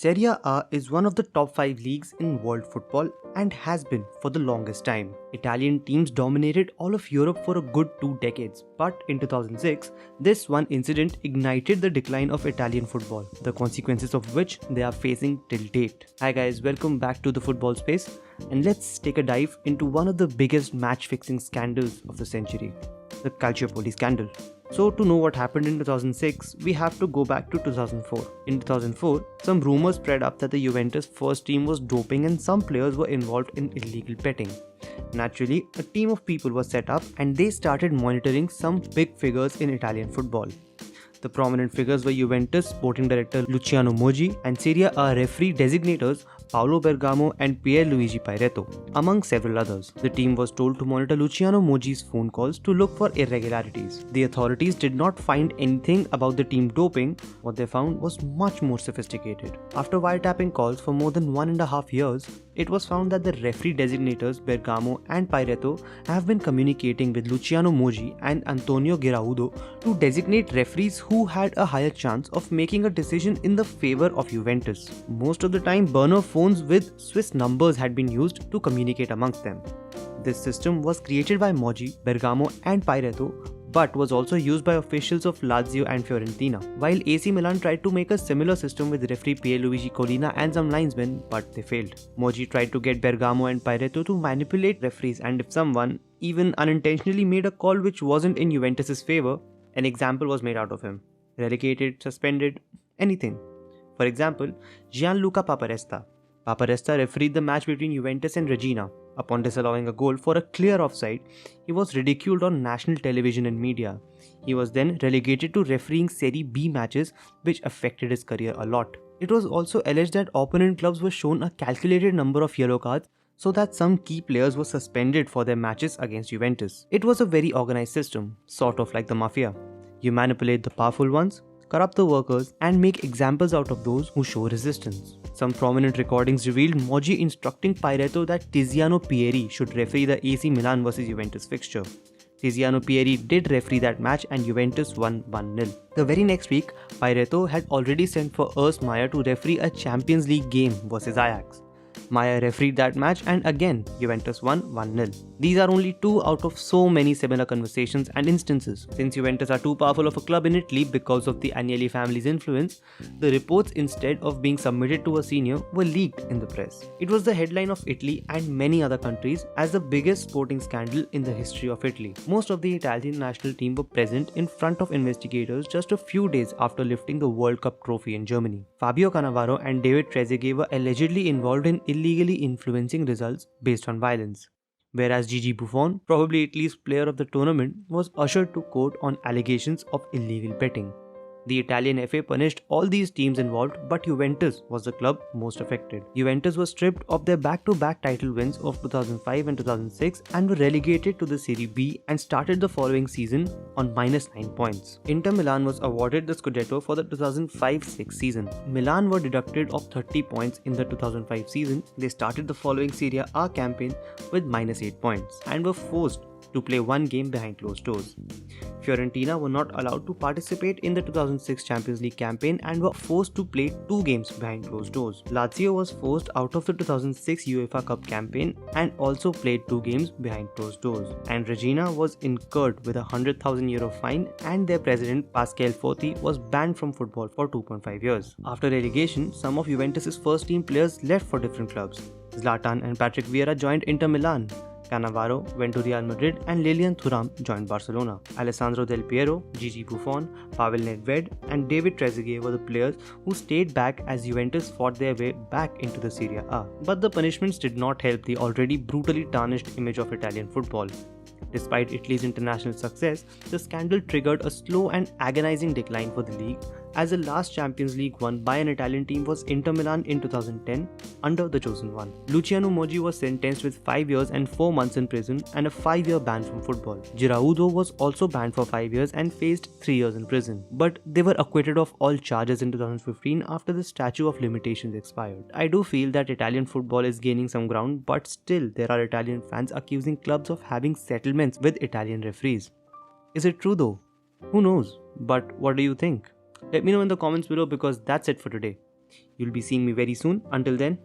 Serie A is one of the top 5 leagues in world football and has been for the longest time. Italian teams dominated all of Europe for a good 2 decades, but in 2006, this one incident ignited the decline of Italian football, the consequences of which they are facing till date. Hi guys, welcome back to the football space, and let's take a dive into one of the biggest match-fixing scandals of the century, the Calciopoli scandal. So to know what happened in 2006, we have to go back to 2004. In 2004, some rumors spread up that the Juventus first team was doping and some players were involved in illegal betting. Naturally, a team of people was set up and they started monitoring some big figures in Italian football. The prominent figures were Juventus sporting director Luciano Moggi and Serie A referee designators Paolo Bergamo and Pierluigi Pairetto, among several others. The team was told to monitor Luciano Moggi's phone calls to look for irregularities. The authorities did not find anything about the team doping. What they found was much more sophisticated. After wiretapping calls for more than 1.5 years, it was found that the referee designators Bergamo and Pairetto have been communicating with Luciano Moggi and Antonio Giraudo to designate referees who had a higher chance of making a decision in the favor of Juventus. Most of the time, burner phones with Swiss numbers had been used to communicate amongst them. This system was created by Moggi, Bergamo and Pairetto, but was also used by officials of Lazio and Fiorentina, while AC Milan tried to make a similar system with referee Pierluigi Collina and some linesmen, but they failed. Moggi tried to get Bergamo and Pairetto to manipulate referees, and if someone even unintentionally made a call which wasn't in Juventus' favor, an example was made out of him. Relegated, suspended, anything. For example, Gianluca Paparesta. Paparesta refereed the match between Juventus and Regina. Upon disallowing a goal for a clear offside, he was ridiculed on national television and media. He was then relegated to refereeing Serie B matches, which affected his career a lot. It was also alleged that opponent clubs were shown a calculated number of yellow cards so that some key players were suspended for their matches against Juventus. It was a very organized system, sort of like the mafia. You manipulate the powerful ones, corrupt the workers, and make examples out of those who show resistance. Some prominent recordings revealed Moggi instructing Pairetto that Tiziano Pieri should referee the AC Milan vs Juventus fixture. Tiziano Pieri did referee that match and Juventus won 1-0. The very next week, Pairetto had already sent for Urs Maier to referee a Champions League game vs Ajax. Maier refereed that match and again Juventus won 1-0. These are only two out of so many similar conversations and instances. Since Juventus are too powerful of a club in Italy because of the Agnelli family's influence, the reports instead of being submitted to a senior were leaked in the press. It was the headline of Italy and many other countries as the biggest sporting scandal in the history of Italy. Most of the Italian national team were present in front of investigators just a few days after lifting the World Cup trophy in Germany. Fabio Cannavaro and David Trezeguet were allegedly involved in illegally influencing results based on violence, whereas Gigi Buffon, probably Italy's player of the tournament, was ushered to court on allegations of illegal betting. The Italian FA punished all these teams involved, but Juventus was the club most affected. Juventus was stripped of their back-to-back title wins of 2005 and 2006 and were relegated to the Serie B and started the following season on -9 points. Inter Milan was awarded the Scudetto for the 2005-06 season. Milan were deducted of 30 points in the 2005 season. They started the following Serie A campaign with -8 points and were forced to play one game behind closed doors. Fiorentina were not allowed to participate in the 2006 Champions League campaign and were forced to play 2 games behind closed doors. Lazio was forced out of the 2006 UEFA Cup campaign and also played 2 games behind closed doors. And Regina was incurred with a €100,000 fine and their president Pasquale Forti was banned from football for 2.5 years. After relegation, some of Juventus' first team players left for different clubs. Zlatan and Patrick Vieira joined Inter Milan. Cannavaro went to Real Madrid and Lilian Thuram joined Barcelona. Alessandro Del Piero, Gigi Buffon, Pavel Nedved and David Trezeguet were the players who stayed back as Juventus fought their way back into the Serie A. But the punishments did not help the already brutally tarnished image of Italian football. Despite Italy's international success, the scandal triggered a slow and agonizing decline for the league, as the last Champions League won by an Italian team was Inter Milan in 2010 under the chosen one. Luciano Moggi was sentenced with 5 years and 4 months in prison and a 5-year ban from football. Giraudo was also banned for 5 years and faced 3 years in prison. But they were acquitted of all charges in 2015 after the statute of limitations expired. I do feel that Italian football is gaining some ground, but still there are Italian fans accusing clubs of having settlements with Italian referees. Is it true though? Who knows? But what do you think? Let me know in the comments below, because that's it for today. You'll be seeing me very soon. Until then,